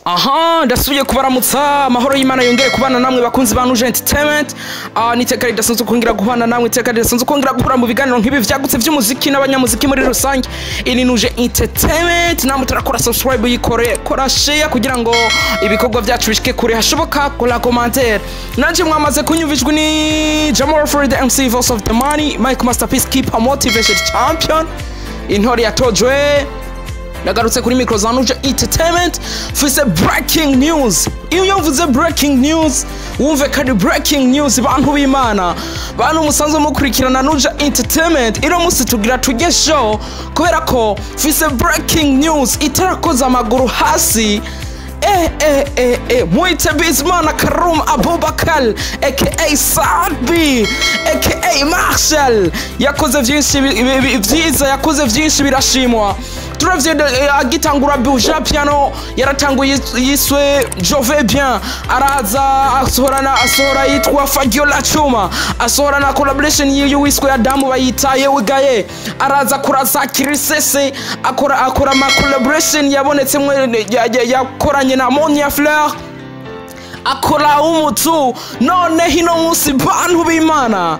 Aha, ndasubiye kubaramutsa amahoro y'Imana yongere kubana namwe bakunzi ba Nuje Entertainment. Niteka ridasanzwe kongera guhana namwe, iteka ridasanzwe kongera guhura mu biganiro nk'ibi vyagutse vy'umuziki n'abanyamuziki muri rusange. Ini Nuje Entertainment, namwe turakora subscribe yikore, kora share kugira ngo ibikorwa vyacu bishike kure hashoboka, kora commentaire. Nanje mwamaze kunyumvijwe ni Jamal for the MC Voice of the Money, Mike Masterpiece Keeper Motivation Champion. Intore yatojwe nagarutse kuri micro za Nuje Entertainment fise breaking news. Iyo mvuze breaking news wumve kadi breaking news bantu b'Imana bantu musanzwe mukurikirana Nuje Entertainment. Iro musi tugira tujye show kubera ko fise breaking news itarakoza amaguru hasi. Muite Bizmana Karum Abubakar aka Sadbi aka Marshall yakoze vyinshi vyiza, yakoze vyinshi birashimwa. Turavye agitangura Buja Piano yaratanguye yiswe Je vais bien, araza asohora yitwa Fagiola Chuma, asohora na collaboration yiyo wiswe Adamu bayitaye wigaye, araza kuraza Kirisese akora ma collaboration yabonetse yakoranye na Monia Fleur, akora umutu none hino musi bantu b'Imana.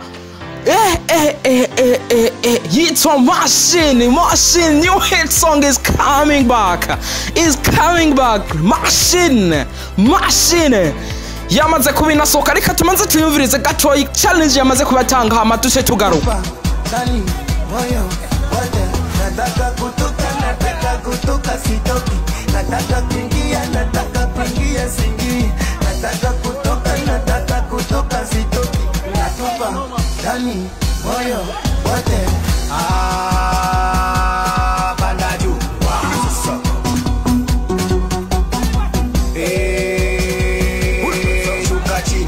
Yitwa Machine, new hit song is coming back. Machine yamaze kubinasoka, reka tumanze tuyumvirize gato challenge yamaze kubatanga hama tushe tugaruka. Nataka kutoka sitoki, nataka kuingia singi, nataka kutoka sitoki, natupa ndani moyo wote panda juu shuka chini.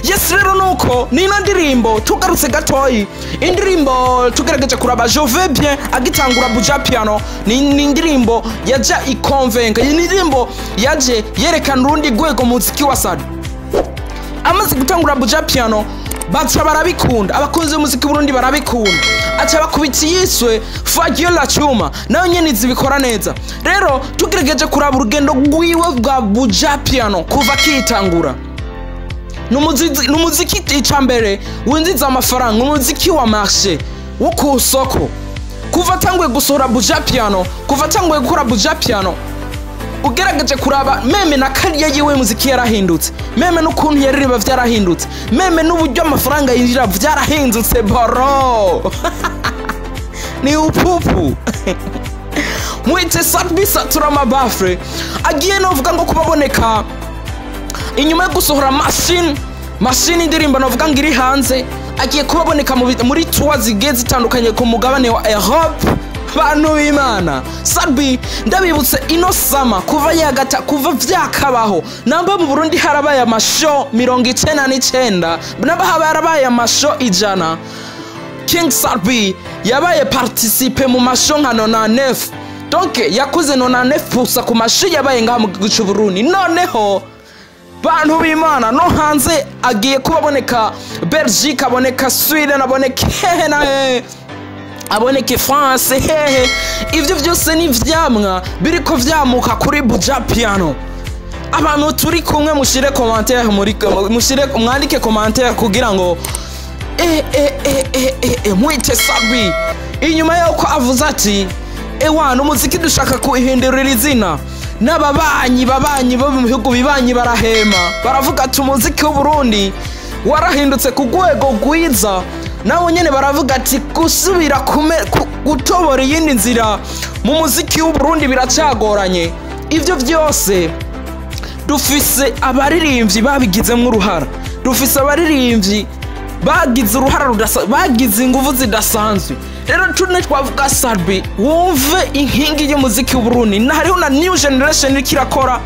Yes, rero nuko nina ndirimbo tugarutse gatoyi. Indirimbo tugerageje kuraba Je vais bien agitangura Buja Piano ni indirimbo yaja ikonvenga. Iyi ndirimbo yaje yerekana urundi gwego muziki wa Sad. Amaze gutangura Buja Piano bacha barabikunda, abakunzi b'umuziki Burundi barabikunda, acha bakubiti yiswe Fagiola Chuma nayo nyene zibikora neza. Rero tugerageje kuraba urugendo rwiwe bwa Buja Piano kuva kitangura. Numuziki icambere winziza amafaranga, umuziki wa marché wo kusoko. Kuva tangwe gusohora Buja Piano, kuva tangwe gukora Buja Piano, ugerageje kuraba meme na kariya yiwe muziki yarahindutse, meme n'ukuntu yaririmba vyarahindutse, meme n'uburyo amafaranga yinjira vyarahindutse baro. Ni upupu. Muite Sadbi satura mabafre agiye novuga ngo kubaboneka inyuma yo gusohora Machine indirimbo novuga ngiri hanze, agiye kubaboneka muri tour zigiye zitandukanye ku mugabane wa Europe. Bantu b'Imana, Sadbi ndabibutse ino sama kuva yagata kuva vyakabaho namba mu Burundi harabaye amashow 99 naba harabaye amashow 100. King Sadbi yabaye participe mu mashow nka 99, donc yakoze 99% ku mashow yabaye ngaha mu gihugu cy'u Burundi. Noneho bantu b'Imana no hanze agiye kubaboneka Belgique, aboneka Sweden, aboneka aboneke France, ivyo vyose ni vyamwa biriko vyamuka kuri Buja Piano. Abantu turi kumwe mushire commentaire mwandike commentaire kugira ngo muite Sadbi inyuma yuko avuze ati ewana umuziki dushaka kuhindurira izina. N'ababanyi bo mu bihugu bibanyi barahema, baravuga ati umuziki w'u Burundi warahindutse ku gwego gwiza. Nawo nyene baravuga ati gusubira gutobora iyindi nzira mu muziki w'u Burundi biracagoranye. Ivyo vyose dufise abaririmbyi babigizemo uruhara, dufise abaririmbyi bagize uruhara bagize ingufu zidasanzwe. Rero tune twavuga Sadbi wumve inkingi y'umuziki w'u Burundi, na hariho na new generation ikirakora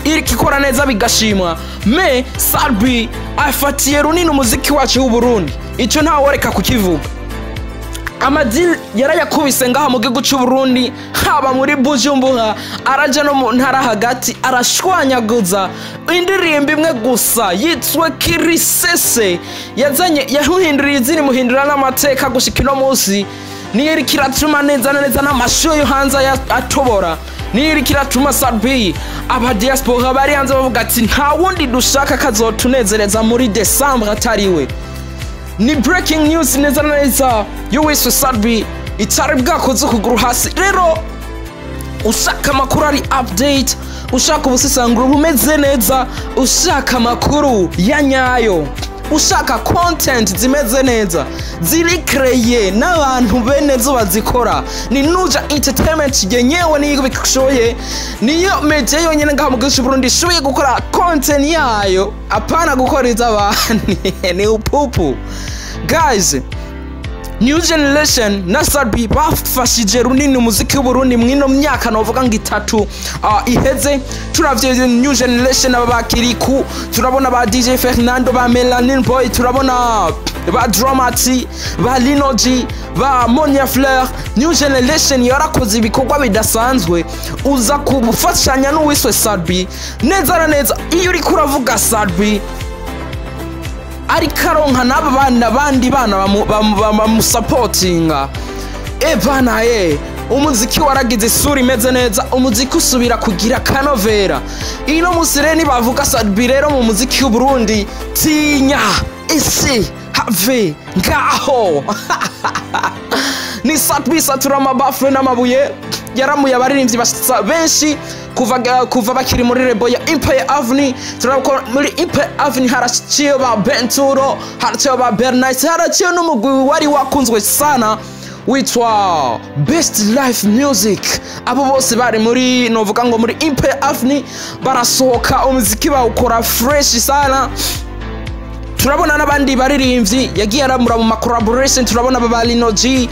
irikikora neza bigashimwa. Me Sadbi afatiye runini umuziki wacu w'u Burundi, ico nta woreka kukivuga. Amadil yarayakubise ngaha mu gihugu cy'u Burundi, haba muri Bujumbura araja no mu ntara hagati arashwanyaguza. Indirimbo imwe gusa yitwa Kirisese yazanye yahuhinduriye izini muhindura n'amateka gushika no munsi niyo iriko iratuma neza na neza n'amashow yo hanze atobora, niyo iriko iratuma Sadbi aba diaspora bari hanze bavuga ati nta wundi dushaka kazotunezereza muri December atariwe. Ni breaking news neza na neza y'uwiswe Sadbi itari bwakoze ukuguru hasi. Rero ushaka amakuru ari update, ushaka ubusisanguro bumeze neza, ushaka amakuru ya nyayo, ushaka content zimeze neza ziri kreye n'abantu bene zo bazikora, ni Nuja Entertainment yenyewe niyo bikishoye, niyo media yonyene ngaha mu gihugu Burundi ishoboye gukora content yayo apana gukoreza abantu ni upupu. Guys, New Generation na Sadbi bafashije runini umuziki w'Uburundi mwino myaka novuga ngo 3 iheze. Turavye New Generation aba bakiriku, turabona ba DJ Fernando, ba Melanin Boy, turabona ba Dramati, ba Linoji, ba Monia Fleur. New Generation yarakoze ibikorwa bidasanzwe uza kubufashanya n'uwiswe Sadbi neza na neza. Iyo uri kuravuga Sadbi ari karonka n'aba bana bandi bana bamusupportinga, bana umuziki waragize isura imeze neza, umuziki usubira kugira kanovera. Ino musireni bavuga Sadbi rero mu muziki w'Uburundi tinya isi have ngaho ni Sadbi satura amabafure n'amabuye yaramuye abaririmbyi benshi kuva bakiri muri rebo ya Empire Avenue. Turabona muri Empire Avenue haraciye ba Benturo, haraciye ba Bernice, haraciye n'umugwi wari wakunzwe sana witwa Best Life Music. Abo bose bari muri novuga ngo muri Empire Avenue barasohoka umuziki bawukora fresh sana. Turabona n'abandi baririmbyi yagiye aramura mu collaboration, turabona baba Linoji,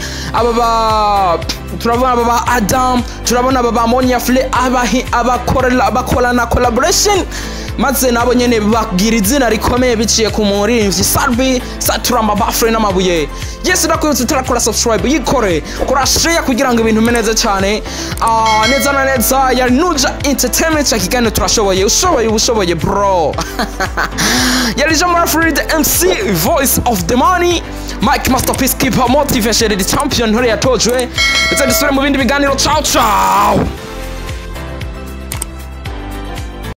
turabona baba Adam, turabona baba Monia Fleur abakora na collaboration, maze nabo nyene bagira izina rikomeye biciye ku muririmbyi Sadbi satura amabafure n'amabuye. Yes, ndakwibutsa utarakora subscribe yikore, kora share kugira ngo ibintu meneze cyane. Neza na neza ya Nuja Entertainment yakigane turashoboye, ushoboye bro. Yari Jamara Free the MC, voice of the money, Mike Masterpiece keeper, motivation the champion hore yatojwe. Ndetse dusubire mu bindi biganiro. Ciao ciao.